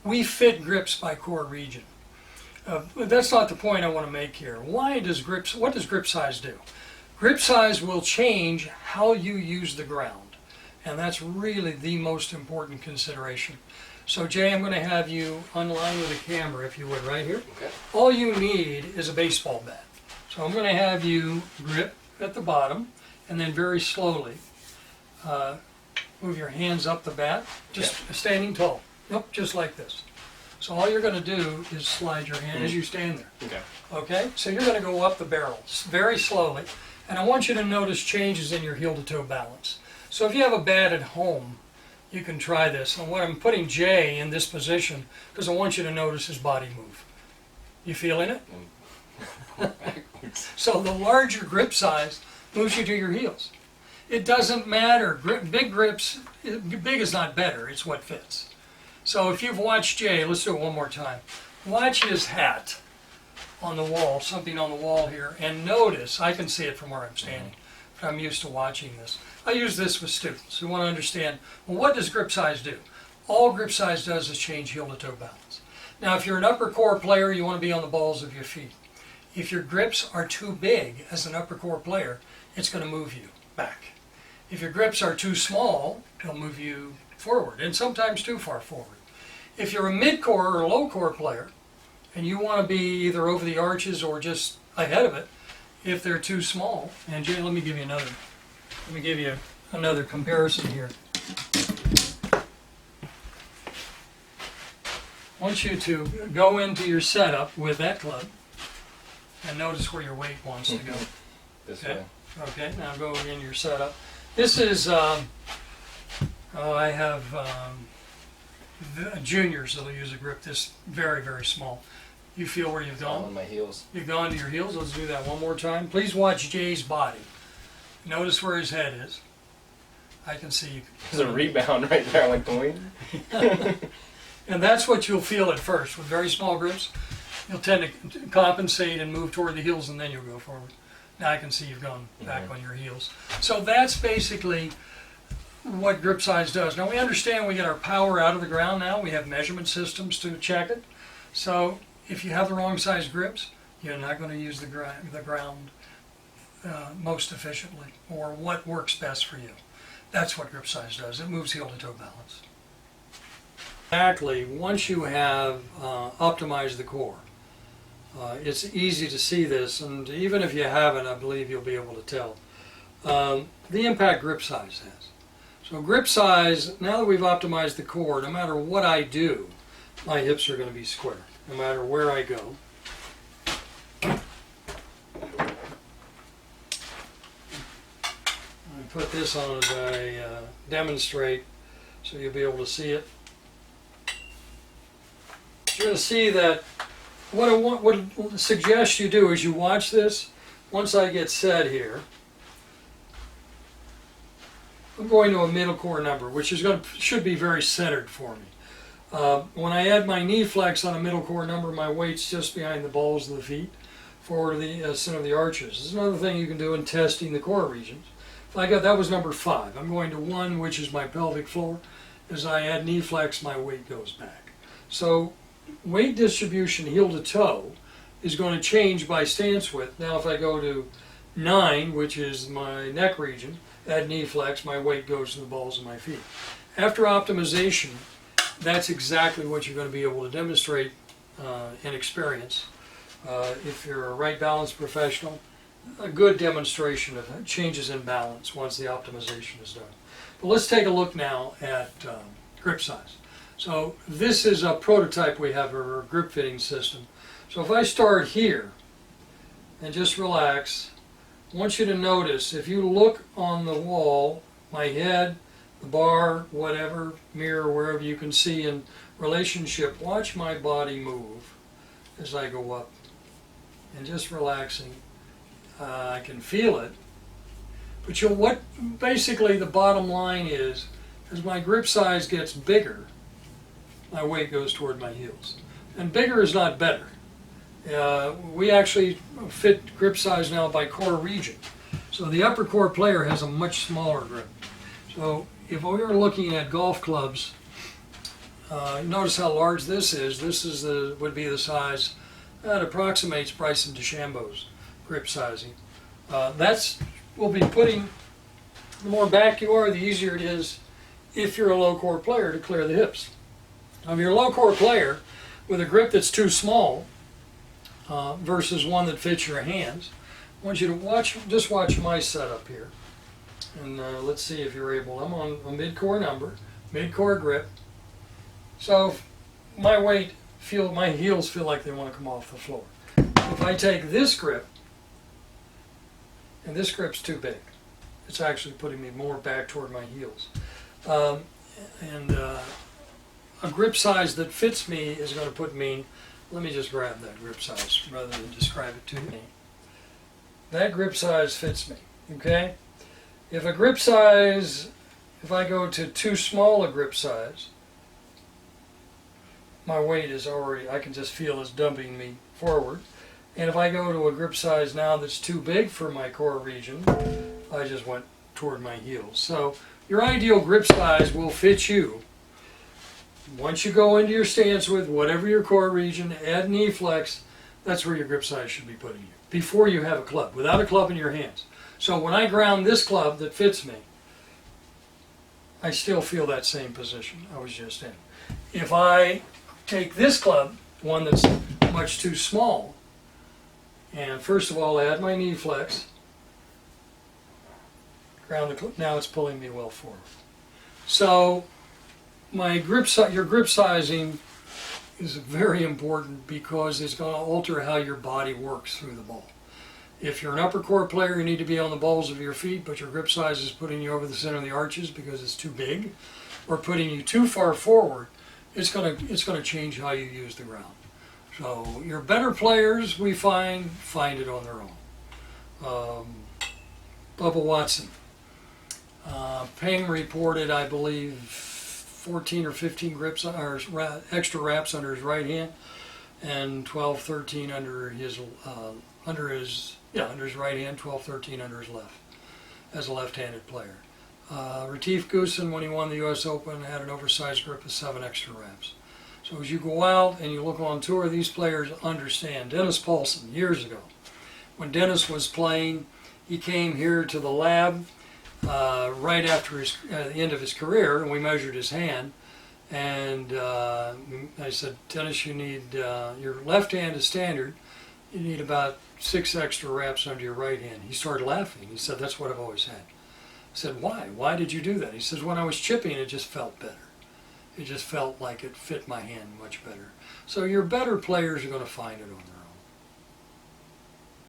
we fit grips by core region. But that's not the point I want to make here. What does grip size do? Grip size will change how you use the ground. And that's really the most important consideration. So Jay, I'm going to have you unline with a camera, if you would, right here. Okay. All you need is a baseball bat. So I'm going to have you grip at the bottom, and then very slowly move your hands up the bat, just standing tall. Nope, just like this. So all you're going to do is slide your hand as you stand there. Okay. Okay? So you're going to go up the barrel very slowly, and I want you to notice changes in your heel-to-toe balance. So if you have a bat at home, you can try this. And what I'm putting Jay in this position because I want you to notice his body move. You feeling it? So the larger grip size moves you to your heels. It doesn't matter. Big grips, big is not better. It's what fits. So if you've watched Jay, let's do it one more time. Watch his hat on the wall, something on the wall here, and notice, I can see it from where I'm standing, but I'm used to watching this. I use this with students who want to understand, well, what does grip size do? All grip size does is change heel-to-toe balance. Now, if you're an upper core player, you want to be on the balls of your feet. If your grips are too big as an upper core player, it's going to move you back. If your grips are too small, it'll move you forward, and sometimes too far forward. If you're a mid-core or low core player, and you want to be either over the arches or just ahead of it, if they're too small, and Jay, let me give you another comparison here. I want you to go into your setup with that club and notice where your weight wants to go. This Okay. way. Okay, now go in your setup. This is, I have juniors that'll use a grip this very, very small. You feel where you've On gone? my heels. You've gone to your heels. Let's do that one more time. Please watch Jay's body. Notice where his head is. I can see you. There's a rebound right there, like going. And that's what you'll feel at first. With very small grips, you'll tend to compensate and move toward the heels, and then you'll go forward. Now I can see you've gone back on your heels. So that's basically what grip size does. Now we understand we get our power out of the ground now. We have measurement systems to check it. So if you have the wrong size grips, you're not going to use the ground most efficiently, or what works best for you. That's what grip size does. It moves heel-to-toe balance. Exactly. Once you have optimized the core, it's easy to see this, and even if you haven't, I believe you'll be able to tell. The impact grip size has. So grip size, now that we've optimized the core, no matter what I do, my hips are going to be square, no matter where I go. I put this on as I demonstrate, so you'll be able to see it. You're going to see that what I suggest you do is you watch this. Once I get set here, I'm going to a middle core number, which should be very centered for me. When I add my knee flex on a middle core number, my weight's just behind the balls of the feet for the center of the arches. This is another thing you can do in testing the core regions. If I got, that was number 5. I'm going to 1, which is my pelvic floor. As I add knee flex, my weight goes back. So weight distribution heel to toe is going to change by stance width. Now if I go to 9, which is my neck region, add knee flex, my weight goes to the balls of my feet. After optimization, that's exactly what you're going to be able to demonstrate and experience. If you're a right balance professional, a good demonstration of changes in balance once the optimization is done. But let's take a look now at grip size. So this is a prototype we have of our grip fitting system. So if I start here and just relax, I want you to notice, if you look on the wall, my head, the bar, whatever, mirror, wherever you can see in relationship, watch my body move as I go up. And just relaxing. I can feel it. But basically the bottom line is, as my grip size gets bigger, my weight goes toward my heels. And bigger is not better. We actually fit grip size now by core region. So the upper core player has a much smaller grip. So if we were looking at golf clubs, Notice how large this is. This is would be the size that approximates Bryson DeChambeau's grip sizing. We'll be putting, the more back you are, the easier it is if you're a low core player to clear the hips. Now, if you're a low core player with a grip that's too small versus one that fits your hands, I want you to just watch my setup here. And let's see if you're able. I'm on a mid-core number, mid-core grip. So my heels feel like they want to come off the floor. If I take this grip, and this grip's too big, it's actually putting me more back toward my heels. A grip size that fits me is going to put me, let me just grab that grip size rather than describe it to me. That grip size fits me, okay? If I go to too small a grip size, my weight is already, I can just feel it's dumping me forward. And if I go to a grip size now that's too big for my core region, I just went toward my heels. So your ideal grip size will fit you. Once you go into your stance with whatever your core region, add knee flex, that's where your grip size should be putting you. Before you have a club, without a club in your hands. So when I ground this club that fits me, I still feel that same position I was just in. If I take this club, one that's much too small, and first of all add my knee flex, ground the club, now it's pulling me well forward. So your grip sizing is very important because it's going to alter how your body works through the ball. If you're an upper core player, you need to be on the balls of your feet, but your grip size is putting you over the center of the arches because it's too big, or putting you too far forward, it's going to change how you use the ground. So your better players, we find it on their own. Bubba Watson, Ping reported, I believe, 14 or 15 grips or extra wraps under his right hand, and 12, 13 under his right hand, 12, 13 under his left, as a left-handed player. Retief Goosen, when he won the U.S. Open, had an oversized grip of 7 extra wraps. So as you go out and you look on tour, these players understand. Dennis Paulson, years ago, when Dennis was playing, he came here to the lab right after the end of his career, and we measured his hand. And I said, Dennis, you need, your left hand is standard. You need about 6 extra wraps under your right hand. He started laughing. He said, that's what I've always had. I said, why? Why did you do that? He says, when I was chipping, it just felt better. It just felt like it fit my hand much better. So your better players are going to find it on their own.